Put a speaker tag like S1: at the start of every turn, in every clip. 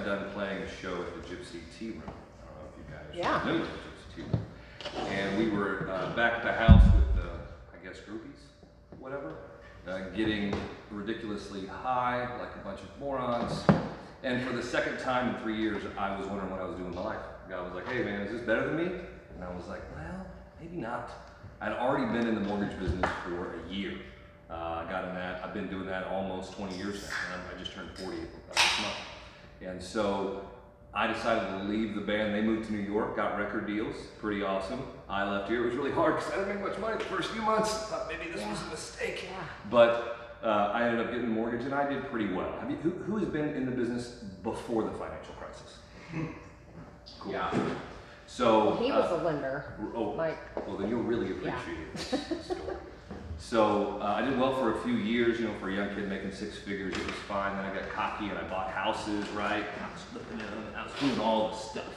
S1: done playing a show at the Gypsy Tea Room. I don't know if you guys
S2: Yeah.
S1: knew the Gypsy Tea Room. And we were back at the house with, I guess, groupies, whatever, getting ridiculously high like a bunch of morons. And for the second time in 3 years, I was wondering what I was doing in my life. The guy was like, hey man, is this better than me? And I was like, well, maybe not. I'd already been in the mortgage business for a year. I got in that. I've been doing that almost 20 years now. I just turned 40 this month. And so I decided to leave the band. They moved to New York, got record deals, pretty awesome. I left here. It was really hard because I didn't make much money the first few months. I thought maybe this was a mistake.
S2: Yeah.
S1: But I ended up getting a mortgage and I did pretty well. Who has been in the business before the financial crisis? Cool.
S3: Yeah.
S1: So
S2: He was a lender.
S1: Oh,
S2: Like,
S1: well then you'll really appreciate this story. So I did well for a few years, you know, for a young kid making 6 figures, it was fine. Then I got cocky and I bought houses, right? And I was flipping them, and I was doing all this stuff.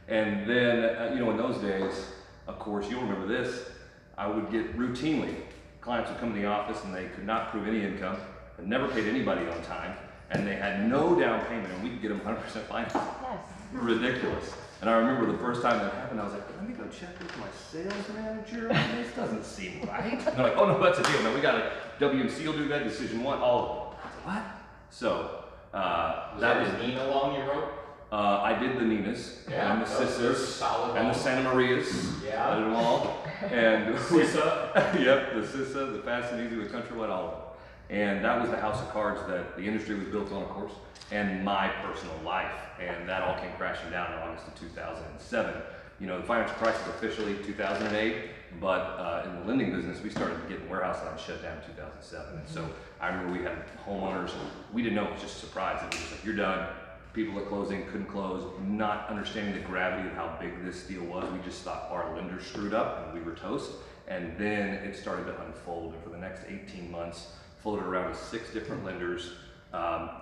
S1: And then, you know, in those days, of course, you'll remember this, I would get routinely, clients would come to the office and they could not prove any income, had never paid anybody on time, and they had no down payment, and we could get them 100% finance.
S2: yes.
S1: Ridiculous. And I remember the first time that happened, I was like, let me go check with my sales manager. This doesn't seem right. And they're like, oh no, that's a deal. No, we got it. WMC will do that, decision one, all of them. I was like, what? So,
S3: Was that the Nina long you wrote?
S1: I did the Ninas,
S3: Yeah,
S1: and the
S3: those are
S1: Sissas,
S3: solid
S1: and the
S3: ones.
S1: Santa Marias.
S3: Yeah.
S1: I did them all. And
S3: Sissa.
S1: yep, the Sissa, the Fast and Easy with Countrywide, all of them. And that was the house of cards that the industry was built on, of course, and my personal life. And that all came crashing down in August of 2007. You know, the financial crisis officially 2008, but in the lending business, we started getting warehouse lines shut down in 2007. And so I remember we had homeowners, and we didn't know, it was just a surprise. It was just like, you're done. People are closing, couldn't close, not understanding the gravity of how big this deal was. We just thought our lenders screwed up and we were toast. And then it started to unfold. And for the next 18 months, floated around with 6 different lenders.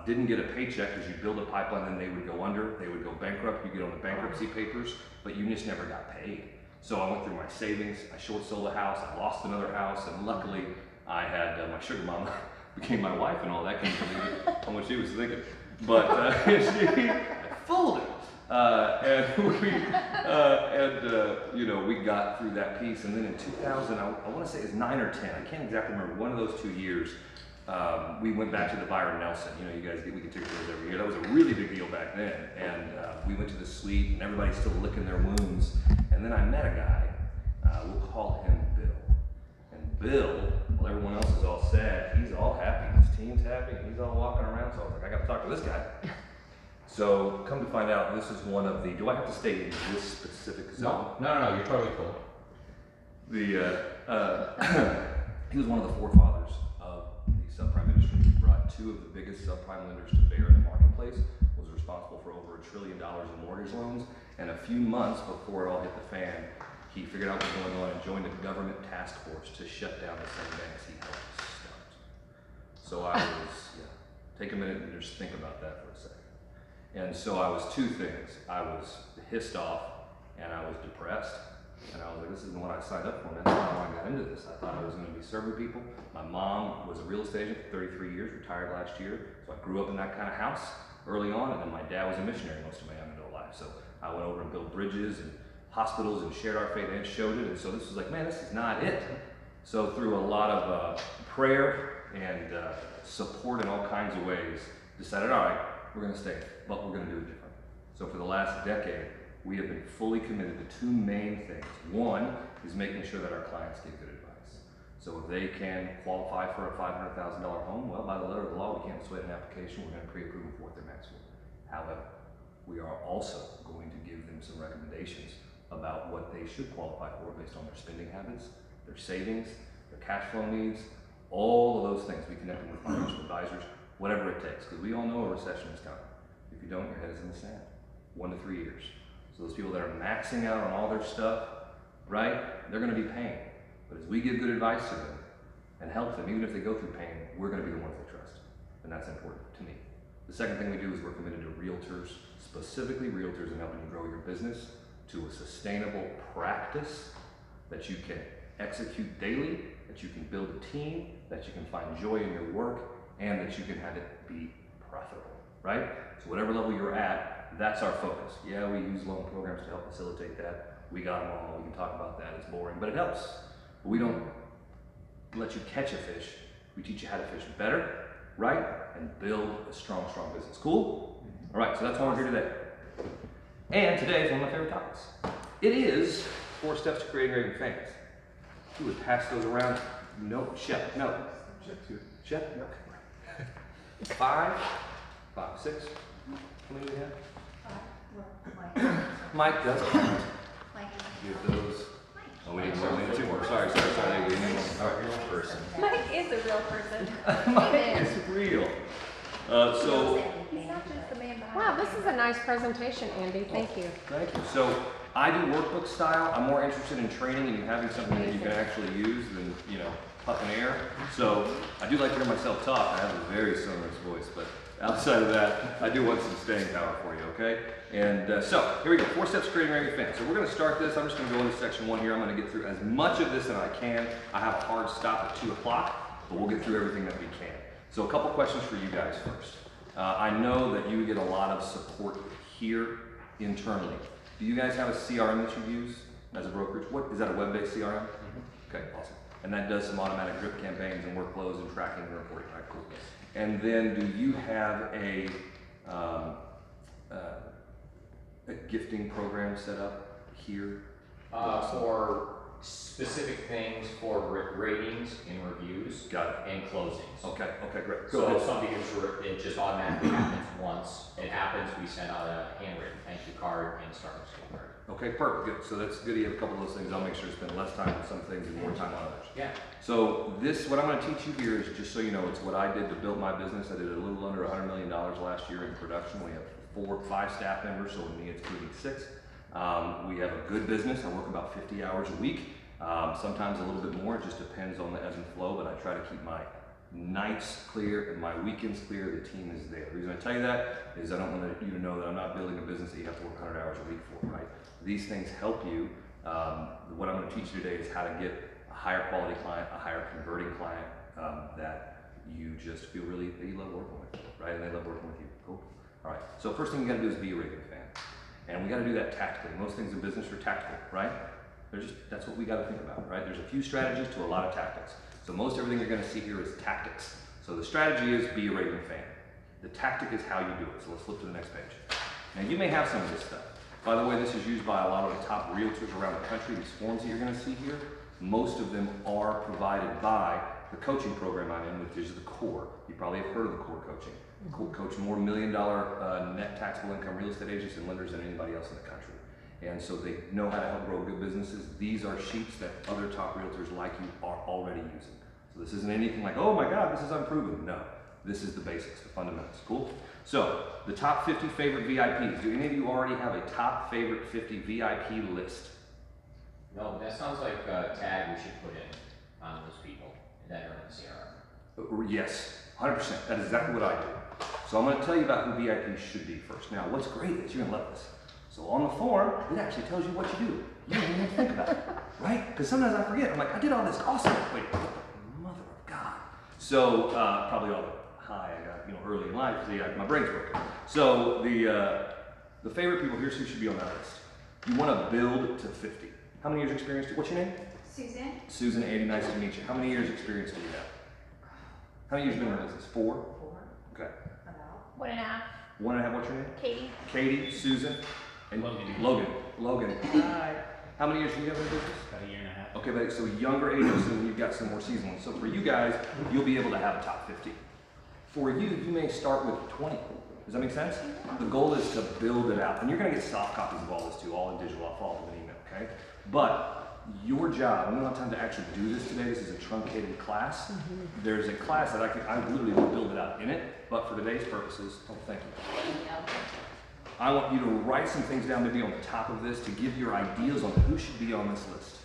S1: Didn't get a paycheck because you build a pipeline, then they would go under, they would go bankrupt, you get on the bankruptcy papers, but you just never got paid. So I went through my savings, I short sold a house, I lost another house, and luckily I had my sugar mama became my wife and all that, can you believe it, how much she was thinking. But I fooled her. You know, we got through that piece, and then in 2000, I want to say it's 9 or 10, I can't exactly remember, one of those 2 years, we went back to the Byron Nelson. You know, you guys, we can take those every year. That was a really big deal back then. And we went to the suite, and everybody's still licking their wounds. And then I met a guy, we'll call him Bill. And Bill, while everyone else is all sad, he's all happy. His team's happy, and he's all walking around. So I was like, I got to talk to this guy. So come to find out, this is one of the, do I have to stay in this specific zone?
S3: No, you're totally cool.
S1: He was one of the forefathers of the subprime industry. He brought 2 of the biggest subprime lenders to bear in the marketplace, was responsible for over $1 trillion in mortgage loans, and a few months before it all hit the fan, he figured out what was going on and joined a government task force to shut down the same banks he helped start. So I was, take a minute and just think about that for a second. And so I was 2 things. I was hissed off and I was depressed. And I was like, this isn't what I signed up for, man. That's not why I got into this. I thought I was going to be serving people. My mom was a real estate agent for 33 years, retired last year. So I grew up in that kind of house early on. And then my dad was a missionary most of my young adult life. So I went over and built bridges and hospitals and shared our faith and showed it. And so this was like, man, this is not it. So through a lot of prayer and support in all kinds of ways, decided, all right, we're going to stay, but we're going to do it different. So for the last decade, we have been fully committed to 2 main things. One is making sure that our clients get good advice. So if they can qualify for a $500,000 home, well, by the letter of the law, we can't sweat an application. We're going to pre-approve them for what their max will. However, we are also going to give them some recommendations about what they should qualify for based on their spending habits, their savings, their cash flow needs, all of those things. We connect them with financial advisors, whatever it takes, because we all know a recession is coming. If you don't, your head is in the sand. 1 to 3 years. So those people that are maxing out on all their stuff, right, they're going to be paying. But as we give good advice to them and help them, even if they go through pain, we're going to be the ones they trust. And that's important to me. The second thing we do is we're committed to realtors, specifically realtors, in helping you grow your business to a sustainable practice that you can execute daily, that you can build a team, that you can find joy in your work, and that you can have it be profitable, right? So whatever level you're at, that's our focus. Yeah, we use loan programs to help facilitate that. We got them all, we can talk about that, it's boring, but it helps. But we don't let you catch a fish, we teach you how to fish better, right? And build a strong business. Cool? All right, so that's why we're here today. And today is one of my favorite topics. It is 4 steps to creating raving fans. You would pass those around. No, Shep, no. Shep, no. 5, 6. How many do we have? Mike does count. Give those. Oh, we need more. We need 2 more. Sorry. We need more. All right, real person.
S2: Mike is a real person.
S1: Mike is real. So.
S2: He's not just the man behind.
S4: Wow, this is a nice presentation, Andy. Thank you.
S1: Thank you. So I do workbook style. I'm more interested in training and having something that you can actually use than, you know, puffing air. So I do like to hear myself talk. I have a very sonorous voice, but outside of that, I do want some staying power for you, okay? And so here we go. 4 steps to creating raving fans. So we're going to start this. I'm just going to go into section 1 here. I'm going to get through as much of this as I can. I have a hard stop at 2 o'clock, but we'll get through everything that we can. So a couple questions for you guys first. I know that you get a lot of support here internally. Do you guys have a CRM that you use as a brokerage? What is that, a web-based CRM? Okay, awesome. And that does some automatic drip campaigns and workflows and tracking and reporting. All right, cool. And then do you have a gifting program set up here?
S3: For specific things for ratings and reviews.
S1: Got it.
S3: And closings.
S1: Okay, great.
S3: So if something is, it just automatically happens once. It happens, we send out a handwritten thank you card and Starbucks gift card.
S1: Okay, perfect, good. So that's good. You have a couple of those things. I'll make sure to spend less time on some things and more time on others.
S3: Yeah.
S1: So what I'm going to teach you here is, just so you know, it's what I did to build my business. I did a little under $100 million last year in production. We have 5 staff members, so with me it's including 6. We have a good business. I work about 50 hours a week, sometimes a little bit more. It just depends on the ebb and flow, but I try to keep my nights clear and my weekends clear. The team is there. The reason I tell you that is I don't want you to know that I'm not building a business that you have to work 100 hours a week for, right? These things help you. What I'm going to teach you today is how to get a higher quality client, a higher converting client that you just feel really that you love working with, right? And they love working with you. Cool. All right. So first thing you got to do is be a raving fan, and we got to do that tactically. Most things in business are tactical, right? That's what we got to think about, right? There's a few strategies to a lot of tactics. So most everything you're going to see here is tactics. So the strategy is be a raving fan. The tactic is how you do it. So let's flip to the next page. Now you may have some of this stuff. By the way, this is used by a lot of the top realtors around the country. These forms that you're going to see here, most of them are provided by the coaching program I'm in, which is the CORE. You probably have heard of the CORE coaching. CORE coach more $1 million net taxable income real estate agents and lenders than anybody else in the country. And so they know how to help grow good businesses. These are sheets that other top realtors like you are already using. So this isn't anything like, oh my God, this is unproven. No, this is the basics, the fundamentals. Cool? So the top 50 favorite VIPs. Do any of you already have a top favorite 50 VIP list?
S3: No, that sounds like a tag we should put in on those people that are in the CRM.
S1: Yes, 100%. That is exactly what I do. So I'm going to tell you about who VIPs should be first. Now, what's great is you're going to love this. So on the form, it actually tells you what you do. You don't even have to think about it, right? Because sometimes I forget. I'm like, I did all this. Awesome. Wait, mother of God. So probably all the high I got, early in life. See, my brain's broken. So the favorite people, here's who should be on that list. You want to build to 50. How many years experience? What's your name?
S2: Susan.
S1: Susan, Andy, nice to meet you. How many years experience do you have? How many years been in business? 4?
S2: 4.
S1: Okay.
S2: About 1.5.
S1: 1.5. What's your name?
S2: Katie.
S1: Katie, Susan, and Logan. Hi. How many years do you have in business?
S5: About 1.5 years.
S1: Okay, but so younger ages, so you've got some more seasonal. So for you guys, you'll be able to have a top 50. For you, you may start with 20. Does that make sense? The goal is to build it out. And you're going to get soft copies of all this too, all in digital. I'll follow with an email, okay? But your job, we don't have time to actually do this today. This is a truncated class. There's a class that I literally will build it out in it, but for today's purposes, oh, thank you. I want you to write some things down maybe on the top of this to give your ideas on who should be on this list.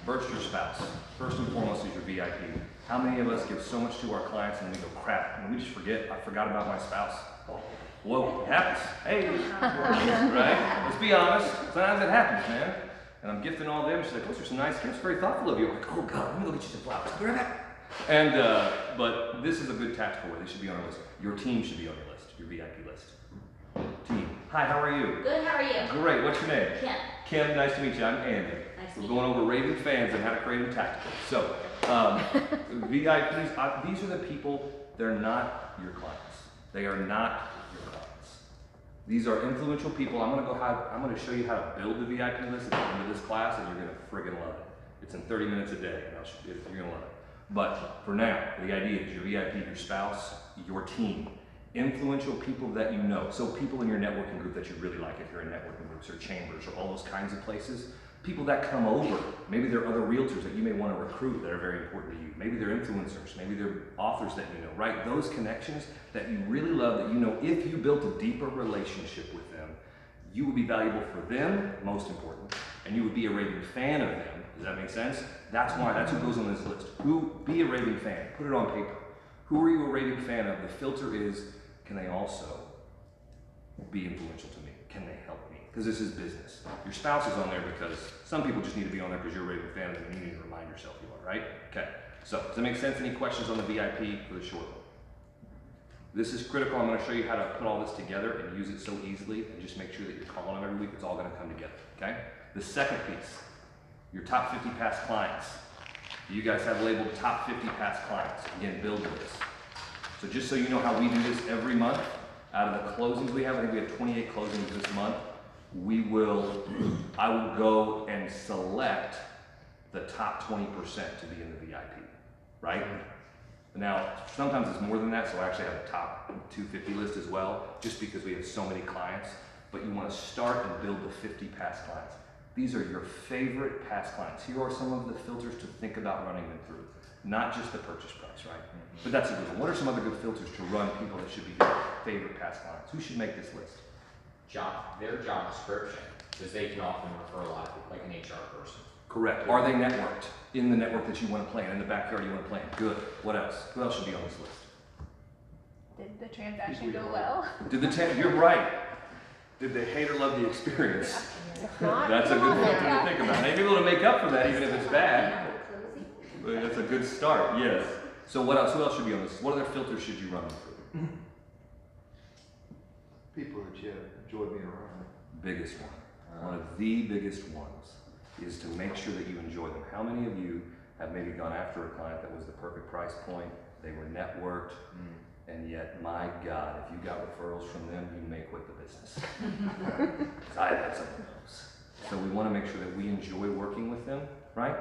S1: First, your spouse. First and foremost is your VIP. How many of us give so much to our clients and we go, crap, and we just forget, I forgot about my spouse. Whoa, it happens. Hey, right? Let's be honest. Sometimes it happens, man. And I'm gifting all them. She's like, those are some nice gifts, very thoughtful of you. I'm like, oh God, let me go get you some flowers. I'll be right back. And, but this is a good tactical way. They should be on our list. Your team should be on your list. your VIP list. Team, hi, how are you?
S5: Good, how are you?
S1: Great, what's your name?
S5: Kim.
S1: Kim, nice to meet you. I'm Andy.
S5: Nice to
S1: We're
S5: meet
S1: going over Raven fans and how to create them tactically. So, VIPs, these are the people, they're not your clients. They are not your clients. These are influential people. I'm gonna show you how to build the VIP list at the end of this class, and you're gonna friggin' love it. It's in 30 minutes a day, and you're gonna love it. But for now, the idea is your VIP, your spouse, your team, influential people that you know. So people in your networking group that you really like, if you're in networking groups or chambers or all those kinds of places. People that come over, maybe they're other realtors that you may want to recruit that are very important to you. Maybe they're influencers, maybe they're authors that you know, right? Those connections that you really love, that you know if you built a deeper relationship with them, you would be valuable for them, most important, and you would be a raving fan of them. Does that make sense? That's who goes on this list. Be a raving fan, put it on paper. Who are you a raving fan of? The filter is, can they also be influential to me? Can they help me? Because this is business. Your spouse is on there because some people just need to be on there because you're a raving fan of them and you need to remind yourself you are, right? Okay. So, does that make sense? Any questions on the VIP for the short one? This is critical. I'm going to show you how to put all this together and use it so easily, and just make sure that you're calling them every week. It's all going to come together, okay? The second piece, your top 50 past clients. You guys have labeled top 50 past clients. Again, build this. So just so you know how we do this every month, out of the closings we have, I think we have 28 closings this month, I will go and select the top 20% to be in the VIP, right? Now, sometimes it's more than that, so I actually have a top 250 list as well, just because we have so many clients, but you want to start and build the 50 past clients. These are your favorite past clients. Here are some of the filters to think about running them through. Not just the purchase price, right? But that's a good one. What are some other good filters to run people that should be your favorite past clients? Who should make this list?
S3: Their job description, because they can often refer a lot of people, like an HR person.
S1: Correct. Are they networked in the network that you want to play in the backyard you want to play in? Good. What else? Who else should be on this list?
S2: Did the transaction go well?
S1: You're right. Did they hate or love the experience?
S4: If not,
S1: That's a
S4: come
S1: good
S4: on
S1: filter
S4: now.
S1: to think about. They may be able to make up for that even if it's bad. But that's a good start, yes. So what else? Who else should be on this? What other filters should you run through?
S6: People that you enjoy being around.
S1: Biggest one of the biggest ones is to make sure that you enjoy them. How many of you have maybe gone after a client that was the perfect price point, they were networked, and yet, my God, if you got referrals from them, you may quit the business. 'Cause I've had some of those. So we want to make sure that we enjoy working with them, right?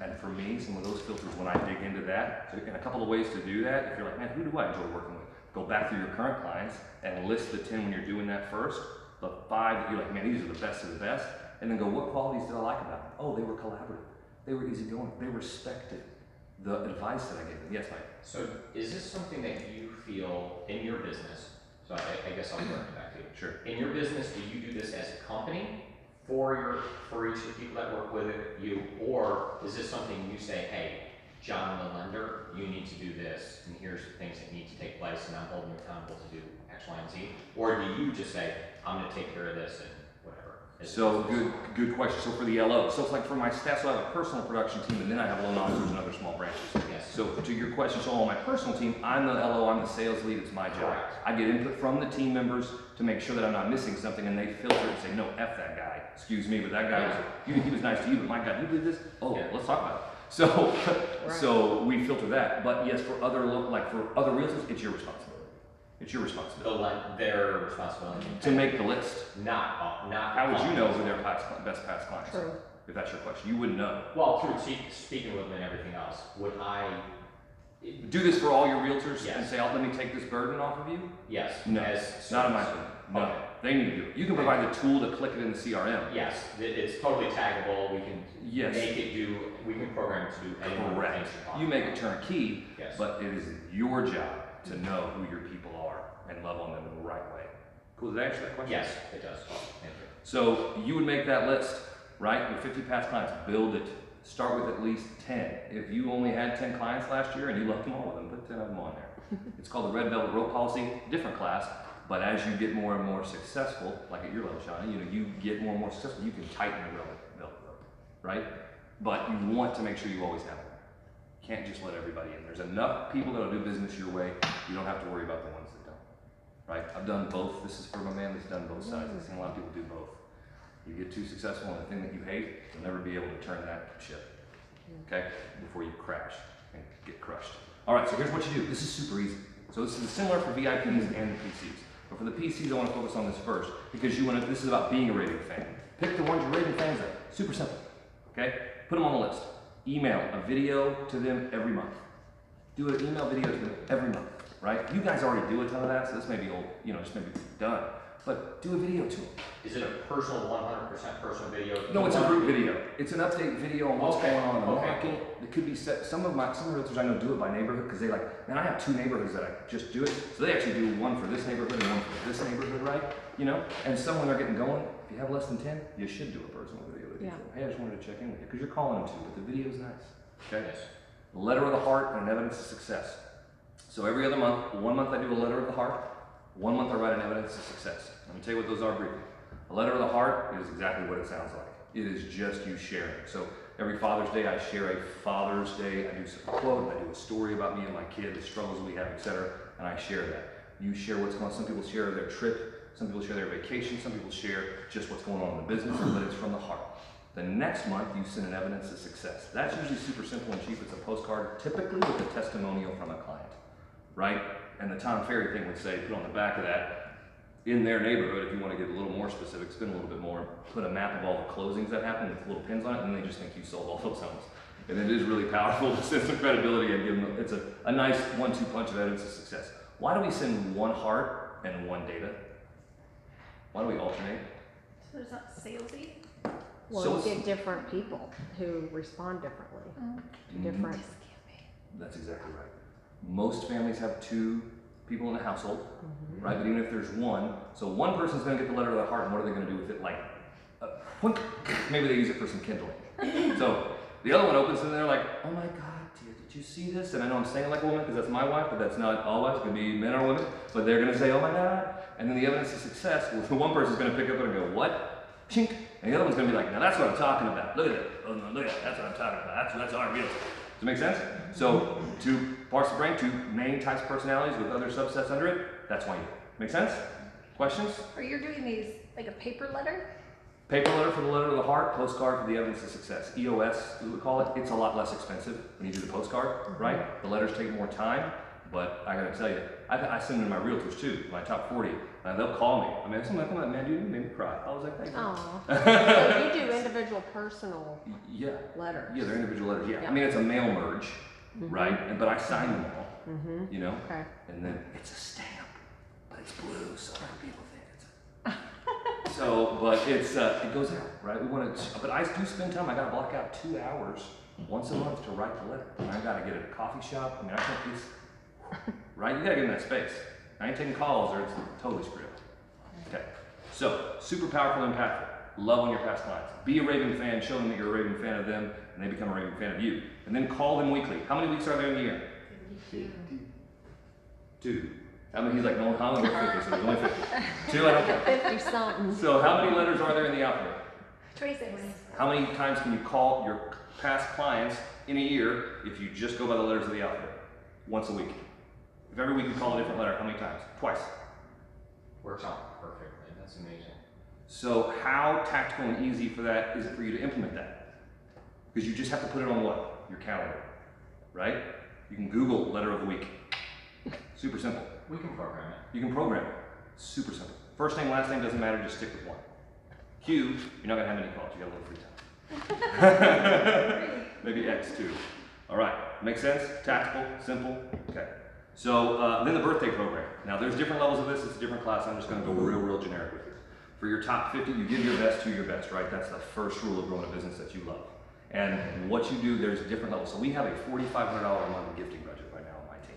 S1: And for me, some of those filters, when I dig into that, and a couple of ways to do that, if you're like, man, who do I enjoy working with? Go back through your current clients and list the 10 when you're doing that first, the 5 that you're like, man, these are the best of the best, and then go, what qualities did I like about them? Oh, they were collaborative, they were easygoing, they respected the advice that I gave them. Yes, Mike?
S3: So is this something that you feel in your business, so I guess I'll turn it back to you.
S1: Sure.
S3: In your business, do you do this as a company for each of the people that work with you, or is this something you say, hey, John the lender, you need to do this, and here's the things that need to take place, and I'm holding you accountable to do X, Y, and Z? Or do you just say, I'm going to take care of this and whatever?
S1: So good question. So for the LO, so it's like for my staff, so I have a personal production team, and then I have loan officers and other small branches.
S3: Yes.
S1: So to your question, so on my personal team, I'm the LO, I'm the sales lead, it's my job.
S3: Correct.
S1: I get input from the team members to make sure that I'm not missing something, and they filter it and say, no, F that guy. Excuse me, but that guy he was nice to you, but my God, you did this? Oh,
S3: Yeah.
S1: let's talk about it. So, so we filter that. But yes, for other realtors, it's your responsibility. It's your responsibility
S3: Their responsibility.
S1: to make the list.
S3: Not.
S1: How would you know who their best past clients are?
S4: True.
S1: If that's your question, you wouldn't know.
S3: Well, through speaking with them and everything else, would I?
S1: Do this for all your realtors
S3: Yes.
S1: and say, let me take this burden off of you?
S3: Yes.
S1: No, not in my opinion. No,
S3: Okay.
S1: they need to do it. You can provide the tool to click it in the CRM.
S3: Yes, it's totally taggable. We can
S1: Yes.
S3: make it do. We can program it to do any one of the
S1: Correct.
S3: things you want.
S1: You make it turnkey,
S3: Yes.
S1: but it is your job to know who your people are and love on them in the right way. Cool, did I answer that question?
S3: Yes, it does. Thank you.
S1: So you would make that list, right? With 50 past clients, build it. Start with at least 10. If you only had 10 clients last year and you loved them all of them, put 10 of them on there. It's called the Red Velvet Rope Policy, different class, but as you get more and more successful, like at your level, Shawnee, you get more and more successful, you can tighten the velvet rope, right? But you want to make sure you always have it. You can't just let everybody in. There's enough people that'll do business your way. You don't have to worry about the ones that don't. Right? I've done both. This is for my man that's done both sides. I've seen a lot of people do both. You get too successful in a thing that you hate, you'll never be able to turn that ship. Okay? Before you crash and get crushed. All right, so here's what you do. This is super easy. So this is similar for VIPs and the PCs. But for the PCs, I want to focus on this first because this is about being a raving fan. Pick the ones your raving fans are. Super simple. Okay? Put them on the list. Email a video to them every month. Do an email video to them every month. Right? You guys already do a ton of that, so this may be old, just maybe done. But do a video to them.
S3: Is it a personal, 100% personal video?
S1: No, it's a group video. It's an update video on what's going on in the
S3: Okay.
S1: market. It could be set. Some realtors I know do it by neighborhood because they man, I have 2 neighborhoods that I just do it. So they actually do one for this neighborhood and one for this neighborhood, right? And some when they're getting going, if you have less than 10, you should do a personal video with you. Hey, I just wanted to check in with you because you're calling them to, but the video's nice. Okay?
S3: Yes.
S1: Letter of the heart and an evidence of success. So every other month, 1 month I do a letter of the heart, 1 month I write an evidence of success. Let me tell you what those are briefly. A letter of the heart is exactly what it sounds like. It is just you sharing. So every Father's Day, I share a Father's Day. I do a quote, I do a story about me and my kid, the struggles we have, etc. And I share that. You share what's going on. Some people share their trip. Some people share their vacation. Some people share just what's going on in the business, but it's from the heart. The next month, you send an evidence of success. That's usually super simple and cheap. It's a postcard, typically with a testimonial from a client, right? And the Tom Ferry thing would say, put on the back of that, in their neighborhood, if you want to get a little more specific, spend a little bit more, put a map of all the closings that happen with little pins on it, and then they just think you sold all those homes. And it is really powerful to send some credibility and give them, it's a nice 1-2 punch of evidence of success. Why do we send 1 heart and 1 data? Why do we alternate?
S2: So it's not salesy?
S4: Well,
S1: So-
S4: you get different people who respond differently to different.
S1: That's exactly right. Most families have 2 people in the household, right? But even if there's 1, so one person's going to get the letter of the heart, and what are they going to do with it? Like, maybe they use it for some kindling. So the other one opens and they're like, oh my God, dear, did you see this? And I know I'm saying it like a woman because that's my wife, but that's not all wives. It could be men or women, but they're going to say, oh my God. And then the evidence of success, well, one person's going to pick up it and go, what? Chink. And the other one's going to be like, now that's what I'm talking about. Look at it. Oh, no, look at it. That's what I'm talking about. That's our real. Does it make sense? So 2 parts of the brain, 2 main types of personalities with other subsets under it. That's why you do it. Make sense? Questions?
S2: Or you're doing these like a paper letter?
S1: Paper letter for the letter of the heart, postcard for the evidence of success. EOS, we would call it. It's a lot less expensive when you do the postcard, right? The letters take more time, but I gotta tell you, I send them to my realtors too, my top 40. They'll call me. I mean, something like, man, dude, you made me cry. I was like, thank you.
S4: Oh, so you do individual personal
S1: Yeah.
S4: letters.
S1: Yeah, they're individual letters. Yeah.
S4: Yeah.
S1: I mean, it's a mail merge, right? But I sign them all,
S4: Okay.
S1: and then it's a stamp, but it's blue, so other people think it's so, but it's it goes out, right? We want to, but I do spend time. I got to block out 2 hours once a month to write the letter. And I got to get at a coffee shop. I mean, I can't do right. You got to get in that space. I ain't taking calls, or it's totally screwed up. Okay, so super powerful, impactful. Love on your past clients. Be a raving fan. Show them that you're a raving fan of them, and they become a raving fan of you. And then call them weekly. How many weeks are there in the year? 2. I mean, he's like, no, how many? 50, so there's only 50. 2, I don't care.
S4: 50 something.
S1: So how many letters are there in the alphabet?
S2: 26.
S1: How many times can you call your past clients in a year if you just go by the letters of the alphabet? Once a week. If every week you call a different letter, how many times? Twice.
S3: Works out perfectly. That's amazing.
S1: So how tactical and easy for that is it for you to implement that? Because you just have to put it on what? Your calendar, right? You can Google letter of the week. Super simple.
S3: We can program it.
S1: You can program it. Super simple. First name, last name doesn't matter, just stick with 1. Q, you're not gonna have any calls, you got a little free time. Maybe X too. All right, make sense? Tactical, simple, okay. So then the birthday program. Now there's different levels of this, it's a different class, I'm just gonna go real generic with you. For your top 50, you give your best to your best, right? That's the first rule of growing a business that you love. And what you do, there's different levels. So we have a $4,500 a month gifting budget right now on my team.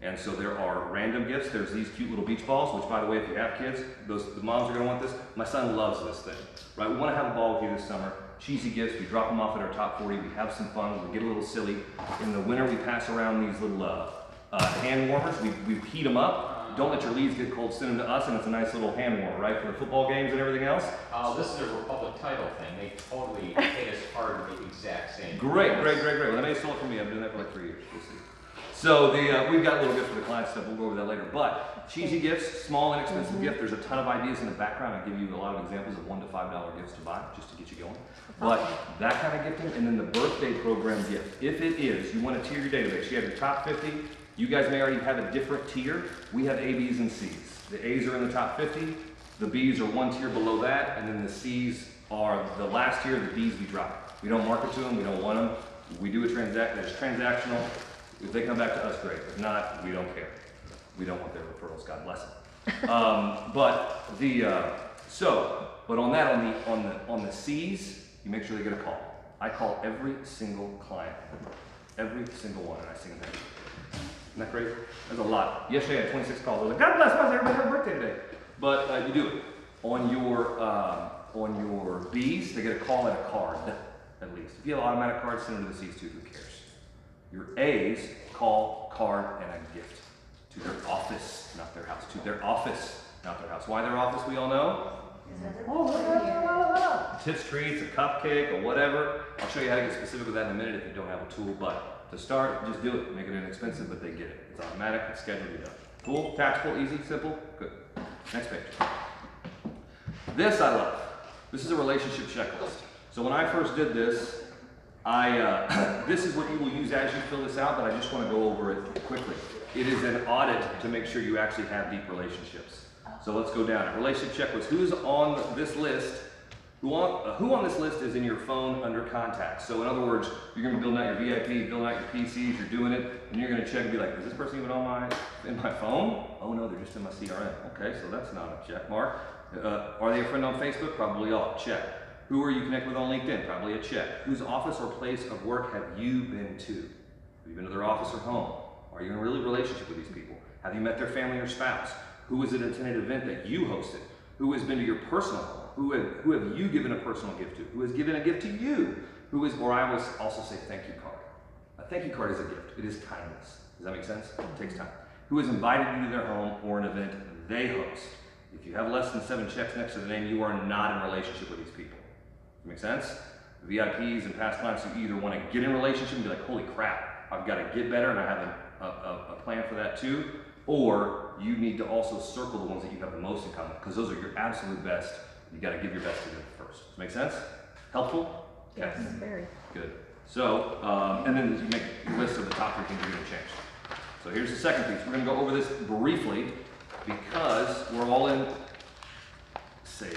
S1: And so there are random gifts. There's these cute little beach balls, which by the way, if you have kids, the moms are gonna want this. My son loves this thing, right? We wanna have a ball with you this summer. Cheesy gifts, we drop them off at our top 40, we have some fun, we get a little silly. In the winter, we pass around these little hand warmers. We heat them up, Don't let your leads get cold, send them to us, and it's a nice little hand warmer, right, for the football games and everything else.
S3: Oh, this is a Republic title thing. They totally hit us hard with the exact same.
S1: Great. Well, they may stole it from me. I've been doing that for like 3 years. We'll see. So we've got a little gift for the client stuff. We'll go over that later. But cheesy gifts, small, inexpensive gift. There's a ton of ideas in the background. I give you a lot of examples of $1 to $5 gifts to buy just to get you going. But that kind of gifting, and then the birthday program gift. If it is, you want to tier your database. You have your top 50. You guys may already have a different tier. We have A, Bs, and Cs. The A's are in the top 50. The Bs are one tier below that, and then the Cs are the last tier. The Ds we drop. We don't market to them. We don't want them. We do a there's transactional. If they come back to us, great. If not, we don't care. We don't want their referrals. God bless them. But on the C's, you make sure they get a call. I call every single client, every single one, and I sing them. Isn't that great? That's a lot. Yesterday I had 26 calls. I was like, God bless us, everybody have a birthday today. But you do it. On your B's, they get a call and a card, at least. If you have automatic cards, send them to the C's too, who cares? Your A's, call, card, and a gift to their office, not their house. To their office, not their house. Why their office, we all know? Tips, treats, a cupcake, or whatever. I'll show you how to get specific with that in a minute if you don't have a tool. But to start, just do it. Make it inexpensive, but they get it. It's automatic, it's scheduled, you're done. Cool, tactical, easy, simple, good. Next page. This I love. This is a relationship checklist. So when I first did this, this is what you will use as you fill this out, but I just want to go over it quickly. It is an audit to make sure you actually have deep relationships. So let's go down it. Relationship checklist. Who's on this list? Who on this list is in your phone under contacts? So in other words, you're going to be building out your VIP, building out your PCs, you're doing it, and you're going to check and be like, is this person even on in my phone? Oh no, they're just in my CRM. Okay, so that's not a check mark. Are they a friend on Facebook? Probably all. Check. Who are you connected with on LinkedIn? Probably a check. Whose office or place of work have you been to? Have you been to their office or home? Are you in a relationship with these people? Have you met their family or spouse? Who was at an attended event that you hosted? Who has been to your personal home? Who have you given a personal gift to? Who has given a gift to you? Or I always also say thank you card. A thank you card is a gift. It is kindness. Does that make sense? It takes time. Who has invited you to their home or an event they host? If you have less than 7 checks next to the name, you are not in a relationship with these people. Make sense? VIPs and past clients, you either want to get in a relationship and be like, holy crap, I've got to get better and I have a plan for that too, or you need to also circle the ones that you have the most in common, because those are your absolute best. You got to give your best to them first. Does that make sense? Helpful? Okay.
S4: Yes, very.
S1: Good. So, and then you make a list of the top 3 things you're going to change. So here's the second piece. We're going to go over this briefly because we're all in sales.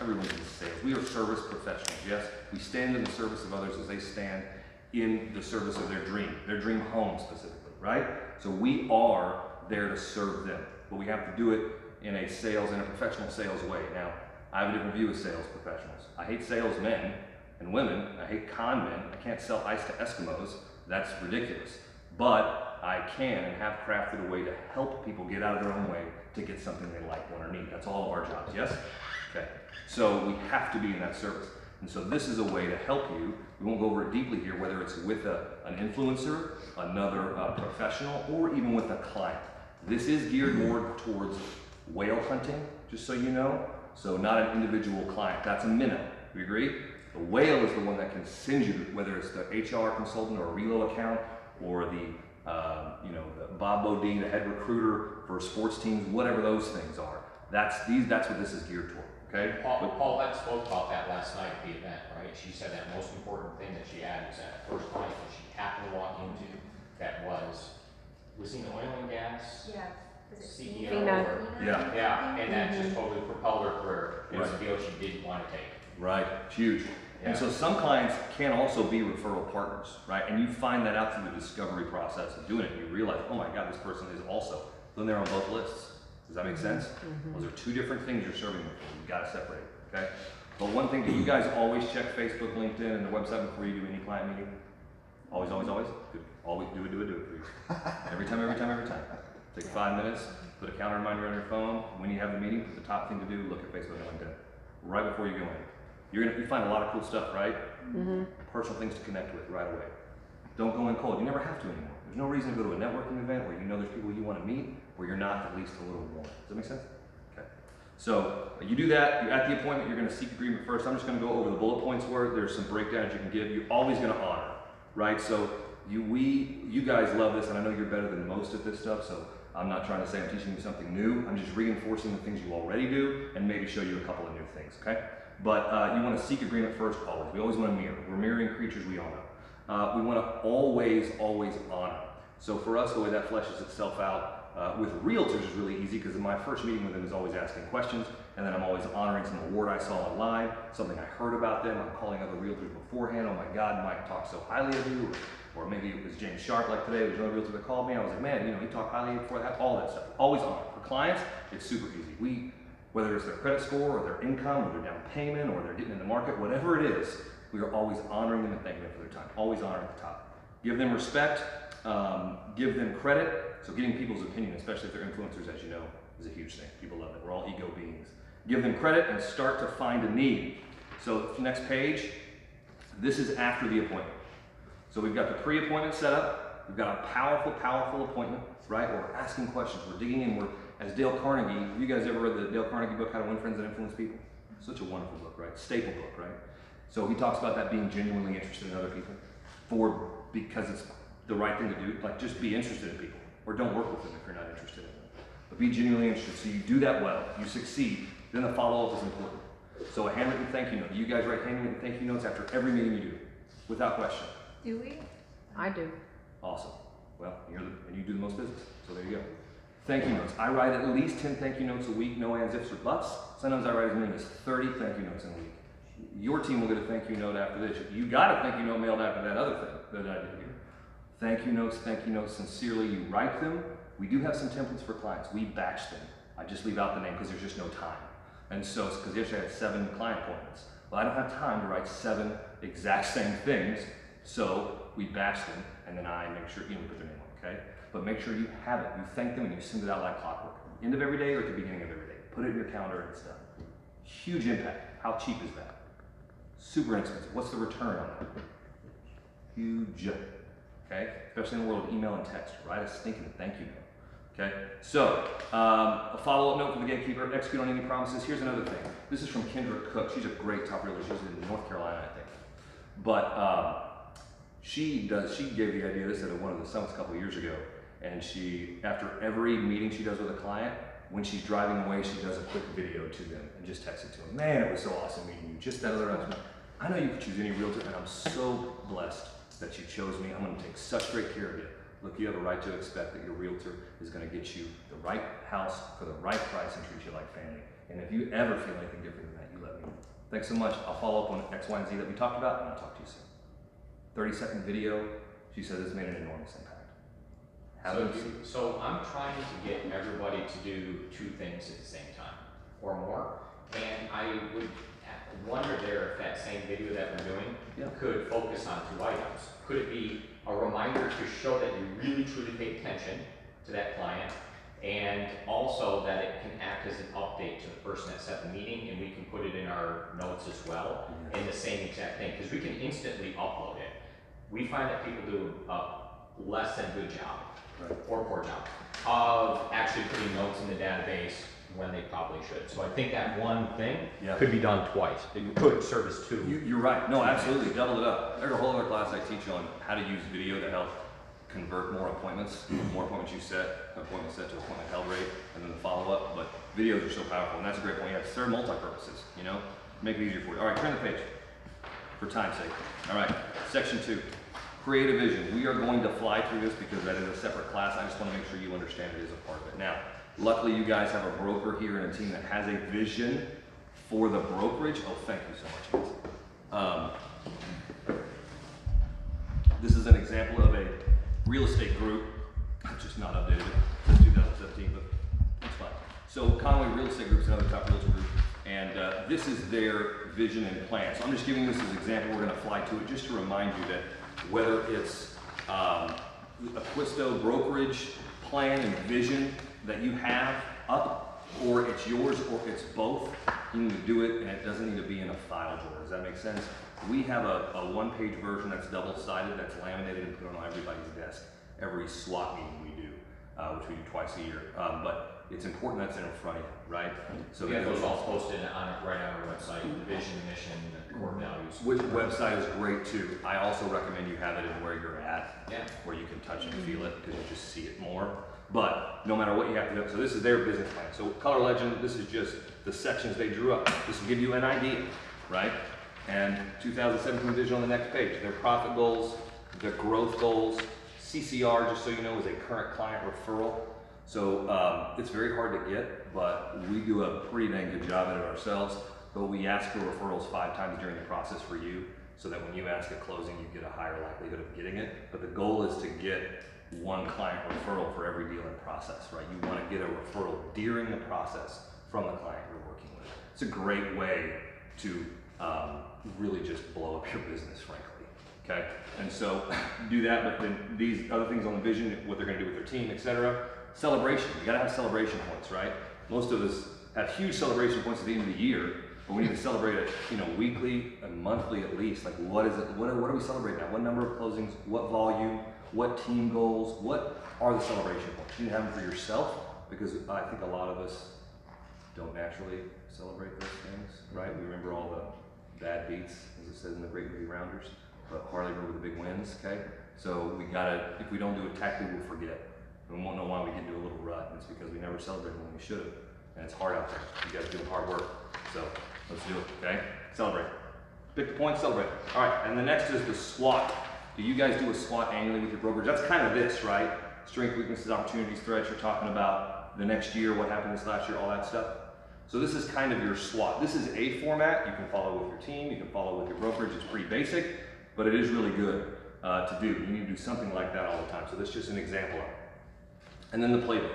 S1: Everyone's in sales. We are service professionals, yes? We stand in the service of others as they stand in the service of their dream home specifically, right? So we are there to serve them, but we have to do it in a professional sales way. Now, I have a different view of sales professionals. I hate salesmen and women. I hate con men. I can't sell ice to Eskimos. That's ridiculous. But I can and have crafted a way to help people get out of their own way to get something they like, want, or need. That's all of our jobs, yes? Okay. So we have to be in that service. And so this is a way to help you. We won't go over it deeply here, whether it's with an influencer, another professional, or even with a client. This is geared more towards whale hunting, just so you know. So not an individual client. That's a minnow. Do you agree? The whale is the one that can send you, whether it's the HR consultant or a Relo account, or the Bob Bodine, the head recruiter for sports teams, whatever those things are. That's what this is geared toward. Okay.
S3: Paulette spoke about that last night at the event, right? She said that most important thing that she had was that first client that she happened to walk into that was he an oil and gas CEO? Or, yeah, and that just totally propelled her career. It was a deal she didn't want to take.
S1: Right, it's huge. Yeah. And so some clients can also be referral partners, right? And you find that out through the discovery process of doing it. You realize, oh my God, this person is also. Then they're on both lists. Does that make sense? Mm-hmm. Those are 2 different things you're serving them for. You've got to separate it, okay? But one thing, do you guys always check Facebook, LinkedIn, and the website before you do any client meeting? Always, always, always? Good. Always do it for you. Every time. Take 5 minutes, put a calendar reminder on your phone. When you have the meeting, the top thing to do, look at Facebook and LinkedIn. Right before you go in. You find a lot of cool stuff, right? Mm-hmm. Personal things to connect with right away. Don't go in cold. You never have to anymore. There's no reason to go to a networking event where you know there's people you want to meet, where you're not at least a little warm. Does that make sense? Okay. So you do that, you're at the appointment, you're going to seek agreement first. I'm just going to go over the bullet points where there's some breakdowns you can give. You're always going to honor, right? So you guys love this, and I know you're better than most at this stuff, so I'm not trying to say I'm teaching you something new. I'm just reinforcing the things you already do and maybe show you a couple of new things, okay? But you want to seek agreement first always. We always want to mirror. We're mirroring creatures, we all know. We want to always honor. So for us, the way that fleshes itself out with realtors is really easy, because my first meeting with them is always asking questions, and then I'm always honoring some award I saw online, something I heard about them. I'm calling other realtors beforehand. Oh my God, Mike talked so highly of you. Or maybe it was James Sharp, like today, there's another realtor that called me. I was like, man, he talked highly of you before that, all that stuff. Always honor. For clients, it's super easy. Whether it's their credit score, or their income, or their down payment, or they're getting in the market, whatever it is, we are always honoring them and thanking them for their time. Always honor at the top. Give them respect, give them credit. So getting people's opinion, especially if they're influencers, as you know, is a huge thing. People love it. We're all ego beings. Give them credit and start to find a need. So next page, this is after the appointment. So we've got the pre-appointment set up. We've got a powerful appointment, right? We're asking questions. We're digging in. As Dale Carnegie, you guys ever read the Dale Carnegie book, How to Win Friends and Influence People? Such a wonderful book, right? Staple book, right? So he talks about that being genuinely interested in other people because it's the right thing to do. Like, just be interested in people, or don't work with them if you're not interested in them. But be genuinely interested. So you do that well, you succeed. Then the follow-up is important. So a handwritten thank you note. You guys write handwritten thank you notes after every meeting you do, without question.
S2: Do we?
S4: I do.
S1: Awesome. Well, and you do the most business, so there you go. Thank you notes. I write at least 10 thank you notes a week, no ands, ifs, or buts. Sometimes I write as many as 30 thank you notes in a week. Your team will get a thank you note after this. You got a thank you note mailed after that other thing that I did here. Thank you notes, sincerely. You write them. We do have some templates for clients. We batch them. I just leave out the name because there's just no time. And so, because yesterday I had 7 client appointments. Well, I don't have time to write 7 exact same things, so we batch them, and then I make sure, we put their name on, okay? But make sure you have it. You thank them and you send it out like clockwork. End of every day or at the beginning of every day. Put it in your calendar and it's done. Huge impact. How cheap is that? Super inexpensive. What's the return on that? Huge. Okay? Especially in the world of email and text. Write a stinking thank you note. Okay? So, a follow-up note for the gatekeeper. Execute on any promises. Here's another thing. This is from Kendra Cook. She's a great top realtor. She's in North Carolina, I think. But she gave the idea, this at one of the summits a couple of years ago. And after every meeting she does with a client, when she's driving away, she does a quick video to them and just texts it to them. Man, it was so awesome meeting you. Just that other announcement. I know you could choose any realtor, and I'm so blessed that you chose me. I'm going to take such great care of you. Look, you have a right to expect that your realtor is going to get you the right house for the right price and treat you like family. And if you ever feel anything different than that, you let me know. Thanks so much. I'll follow up on X, Y, and Z that we talked about, and I'll talk to you soon. 30-second video. She says it's made an enormous impact.
S3: So I'm trying to get everybody to do 2 things at the same time, or more. And I would wonder there if that same video that we're doing could focus on 2 items. Could it be a reminder to show that you really truly pay attention to that client, and also that it can act as an update to the person that set the meeting, and we can put it in our notes as well, in the same exact thing, because we can instantly upload it. We find that people do a less than good job, or poor job, of actually putting notes in the database when they probably should. So I think that one thing could be done twice. It could serve as 2.
S1: You're right. No, absolutely. Double it up. There's a whole other class I teach on how to use video to help convert more appointments. The more appointments you set, appointment set to appointment held rate, and then the follow-up. But videos are so powerful, and that's a great point. Yeah, serve multi-purposes, Make it easier for you. All right, turn the page for time's sake. All right, section 2. Create a vision. We are going to fly through this because that is a separate class. I just want to make sure you understand it as a part of it. Now, luckily you guys have a broker here and a team that has a vision for the brokerage. Oh, thank you so much, guys. This is an example of a real estate group. I've just not updated it since 2017, but it's fine. So Conway Real Estate Group is another top realtor group, and this is their vision and plan. So I'm just giving this as an example. We're going to fly to it just to remind you that whether it's a Quisto brokerage plan and vision that you have up, or it's yours, or it's both, you need to do it, and it doesn't need to be in a file drawer. Does that make sense? We have a 1-page version that's double-sided, that's laminated and put on everybody's desk. every SWAT meeting we do, which we do twice a year. But it's important that's in front of you, right?
S3: So we have those all posted right on our website, the vision, mission, the core values.
S1: Which website is great too. I also recommend you have it in where you're at,
S3: Yeah.
S1: where you can touch and feel it, because you just see it more. But no matter what you have to do, so this is their business plan. So Color Legend, this is just the sections they drew up. This will give you an idea, right? And 2017 vision on the next page. Their profit goals, their growth goals, CCR, just so you know, is a current client referral. So it's very hard to get, but we do a pretty dang good job at it ourselves. But we ask for referrals 5 times during the process for you, so that when you ask at closing, you get a higher likelihood of getting it. But the goal is to get 1 client referral for every deal in process, right? You want to get a referral during the process from the client you're working with. It's a great way to really just blow up your business, frankly. Okay, and so do that. But then these other things on the vision, what they're going to do with their team, etc. Celebration. You got to have celebration points, right? Most of us have huge celebration points at the end of the year, but we need to celebrate it, weekly and monthly at least. Like, what is it? What are we celebrating now? What number of closings? What volume? What team goals? What are the celebration points? You need to have them for yourself, because I think a lot of us don't naturally celebrate those things, right? We remember all the bad beats, as it says in the great movie Rounders, but hardly remember the big wins, okay? So we gotta, if we don't do it tactically, we'll forget. We won't know why we get into a little rut, and it's because we never celebrated when we should have. And it's hard out there. You guys do hard work. So let's do it, okay? Celebrate. Pick the point, celebrate. All right, and the next is the SWOT. Do you guys do a SWOT annually with your brokerage? That's kind of this, right? Strengths, weaknesses, opportunities, threats. You're talking about the next year, what happened this last year, all that stuff. So this is kind of your SWOT. This is a format you can follow with your team, you can follow with your brokerage. It's pretty basic, but it is really good to do. You need to do something like that all the time. So this is just an example of it. And then the playbook.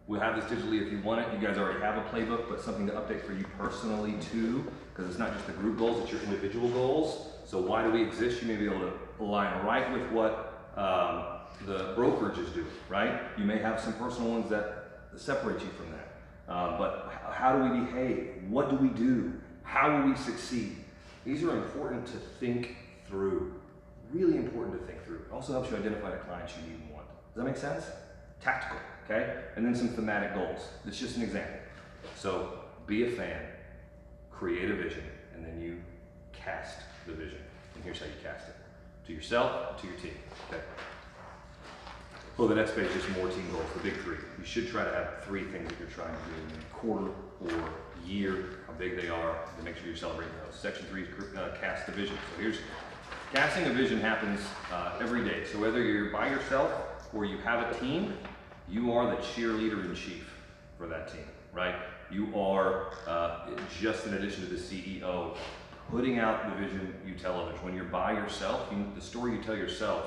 S1: We'll have this digitally if you want it. You guys already have a playbook, but something to update for you personally too, because it's not just the group goals, it's your individual goals. So why do we exist? You may be able to align right with what the brokerage is doing, right? You may have some personal ones that separate you from that. But how do we behave? What do we do? How will we succeed? These are important to think through. Really important to think through. It also helps you identify the clients you need and want. Does that make sense? Tactical, okay? And then some thematic goals. It's just an example. So be a fan, create a vision, and then you cast the vision. And here's how you cast it. To yourself, to your team, okay? Well, the next page is just more team goals, the big 3. You should try to have 3 things that you're trying to do in a quarter or year, how big they are, to make sure you're celebrating those. Section 3 is cast the vision. So here's, casting a vision happens every day. So whether you're by yourself or you have a team, you are the cheerleader in chief for that team, right? You are, just in addition to the CEO, putting out the vision you tell others. When you're by yourself, the story you tell yourself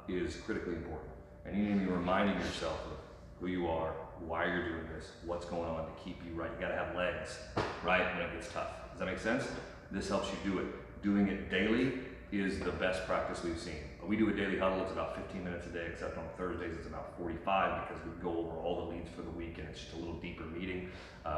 S1: is critically important. And you need to be reminding yourself of who you are, why you're doing this, what's going on to keep you right. You gotta have legs, right, when it gets tough. Does that make sense? This helps you do it. Doing it daily is the best practice we've seen. We do a daily huddle, it's about 15 minutes a day, except on Thursdays it's about 45 because we go over all the leads for the week and it's just a little deeper meeting.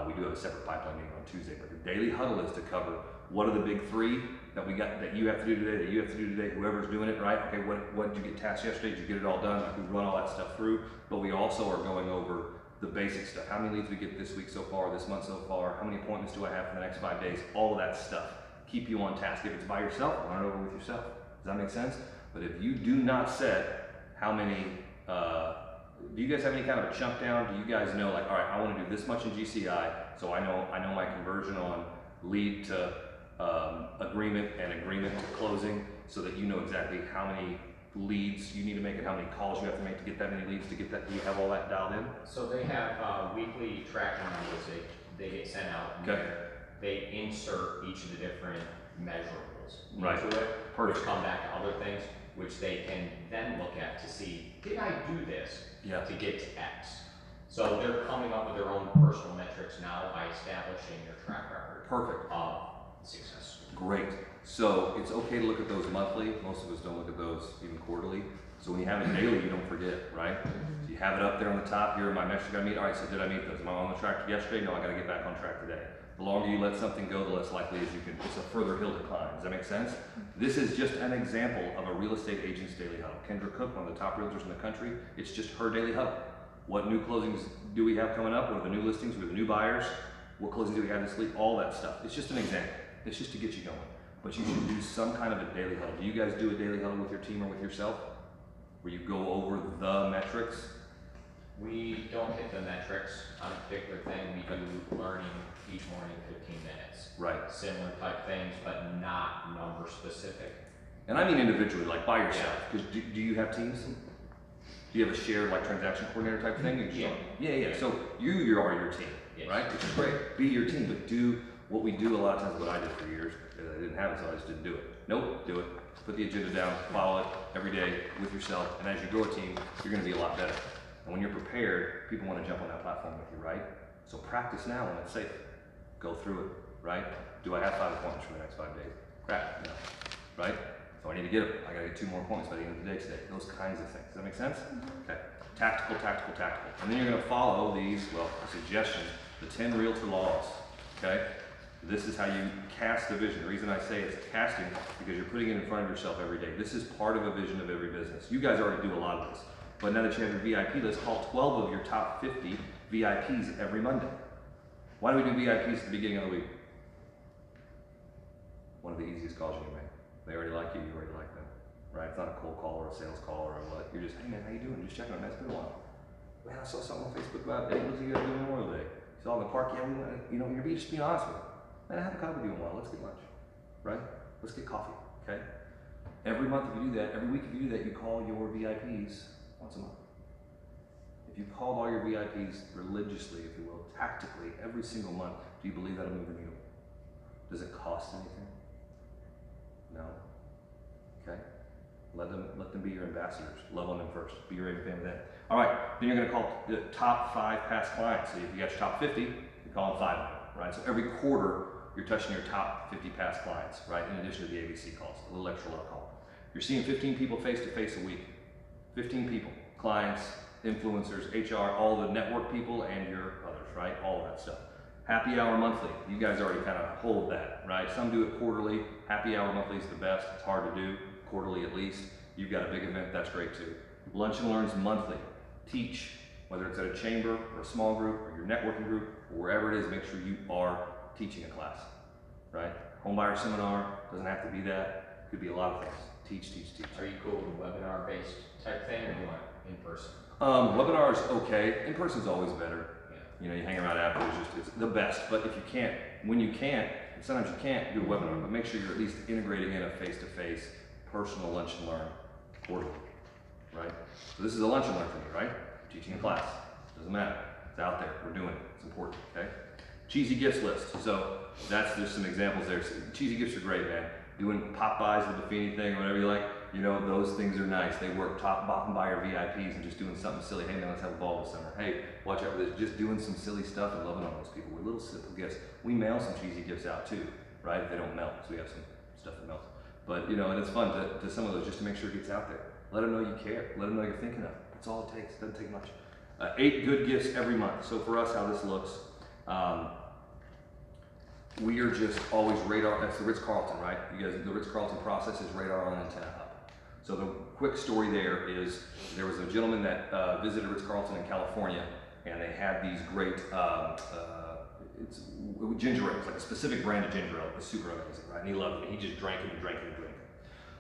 S1: We do have a separate pipeline meeting on Tuesday, but the daily huddle is to cover what are the big 3 that we got, that you have to do today, that you have to do today, whoever's doing it, right? Okay, what did you get tasked yesterday? Did you get it all done? Like, we run all that stuff through, but we also are going over the basic stuff. How many leads we get this week so far, this month so far? How many appointments do I have for the next 5 days? All of that stuff. Keep you on task. If it's by yourself, run it over with yourself. Does that make sense? But if you do not set how many, do you guys have any kind of a chunk down? Do you guys know, like, all right, I want to do this much in GCI, so I know my conversion on lead to agreement and agreement to closing, so that you know exactly how many leads you need to make and how many calls you have to make to get that many leads to get that. Do you have all that dialed in?
S3: So they have weekly tracking numbers they get sent out.
S1: Okay.
S3: They insert each of the different measurables
S1: Right.
S3: into it,
S1: Perfect.
S3: which come back to other things, which they can then look at to see, did I do this
S1: Yeah.
S3: to get to X? So they're coming up with their own personal metrics now by establishing their track record
S1: Perfect.
S3: of success.
S1: Great. So it's okay to look at those monthly. Most of us don't look at those even quarterly. So when you have it daily, you don't forget, right? So you have it up there on the top. Here are my metrics I gotta meet. All right, so did I meet those? Am I on the track yesterday? No, I gotta get back on track today. The longer you let something go, the less likely is it's a further hill to climb. Does that make sense? This is just an example of a real estate agent's daily huddle. Kendra Cook, one of the top realtors in the country, it's just her daily huddle. What new closings do we have coming up? What are the new listings? What are the new buyers? What closings do we have this week? All that stuff. It's just an example. It's just to get you going. But you should do some kind of a daily huddle. Do you guys do a daily huddle with your team or with yourself? Where you go over the metrics?
S3: We don't hit the metrics on a particular thing. We do learning each morning, 15 minutes.
S1: Right.
S3: Similar type things, but not number specific.
S1: And I mean individually, like by yourself. Because do you have teams? Do you have a shared like transaction coordinator type thing? Yeah. So you are your team,
S3: Yes.
S1: right? Which is great. Be your team, but do what we do a lot of times. What I did for years, I didn't have it, so I just didn't do it. Nope, do it. Put the agenda down, follow it every day with yourself, and as you grow a team, you're going to be a lot better. And when you're prepared, people want to jump on that platform with you, right? So practice now when it's safe. Go through it, right? Do I have 5 appointments for the next 5 days? Crap, no, right? So I need to get them. I got to get 2 more appointments by the end of the day today. Those kinds of things. Does that make sense? Okay. Tactical. And then you're going to follow these, well, suggestions, the 10 realtor laws, okay? This is how you cast a vision. The reason I say it's casting, because you're putting it in front of yourself every day. This is part of a vision of every business. You guys already do a lot of this. But now that you have your VIP list, call 12 of your top 50 VIPs every Monday. Why do we do VIPs at the beginning of the week? One of the easiest calls you can make. They already like you already like them, right? It's not a cold call or a sales call or what. You're just, hey man, how you doing? Just checking on that. It's been a while. Man, I saw something on Facebook about Dave. What's you guys doing Memorial Day? You saw in the park? Yeah, we went, you're just being honest with me. Man, I haven't caught with you in a while. Let's get lunch, right? Let's get coffee, okay? Every month if you do that, every week if you do that, you call your VIPs once a month. If you called all your VIPs religiously, if you will, tactically, every single month, do you believe that'll move the needle? Does it cost anything? No. Okay? Let them be your ambassadors. Love on them first. Be your fan with them. All right, then you're going to call the top 5 past clients. So if you got your top 50, you call them 5 of them, right? So every quarter, you're touching your top 50 past clients, right? In addition to the ABC calls, a little extra love call. You're seeing 15 people face-to-face a week. 15 people, clients, influencers, HR, all the network people, and your others, right? All of that stuff. Happy hour monthly. You guys already kind of hold that, right? Some do it quarterly. Happy hour monthly is the best. It's hard to do, quarterly at least. You've got a big event, that's great too. Lunch and Learns monthly. Teach, whether it's at a chamber or a small group or your networking group or wherever it is, make sure you are teaching a class, right? Home buyer seminar, doesn't have to be that. Could be a lot of things. Teach.
S3: Are you cool with webinar-based type thing, or do you want in person?
S1: Webinar is okay. In person's always better.
S3: Yeah.
S1: You know, you hang around after, it's the best. But if you can't, when you can't, and sometimes you can't do a webinar, but make sure you're at least integrating in a face-to-face personal lunch and learn quarterly, right? So this is a lunch and learn for me, right? Teaching a class. Doesn't matter. It's out there. We're doing it. It's important, okay? Cheesy gifts list. So that's just some examples there. So cheesy gifts are great, man. Doing pop buys, the Buffini thing, whatever you like. You know, those things are nice. They work top, bottom buyer VIPs and just doing something silly. Hey man, let's have a ball this summer. Hey, watch out for this. Just doing some silly stuff and loving on those people with little simple gifts. We mail some cheesy gifts out too, right? They don't melt, so we have some stuff that melts. But you know, and it's fun to some of those just to make sure it gets out there. Let them know you care. Let them know you're thinking of it. That's all it takes. It doesn't take much. 8 good gifts every month. So for us, how this looks, we are just always radar. That's the Ritz-Carlton, right? You guys, the Ritz-Carlton process is radar on antenna up. So the quick story there is there was a gentleman that visited Ritz-Carlton in California, and they had these great it's ginger ale. It's like a specific brand of ginger ale. It was super amazing, right? And he loved it. He just drank it and drank it and drank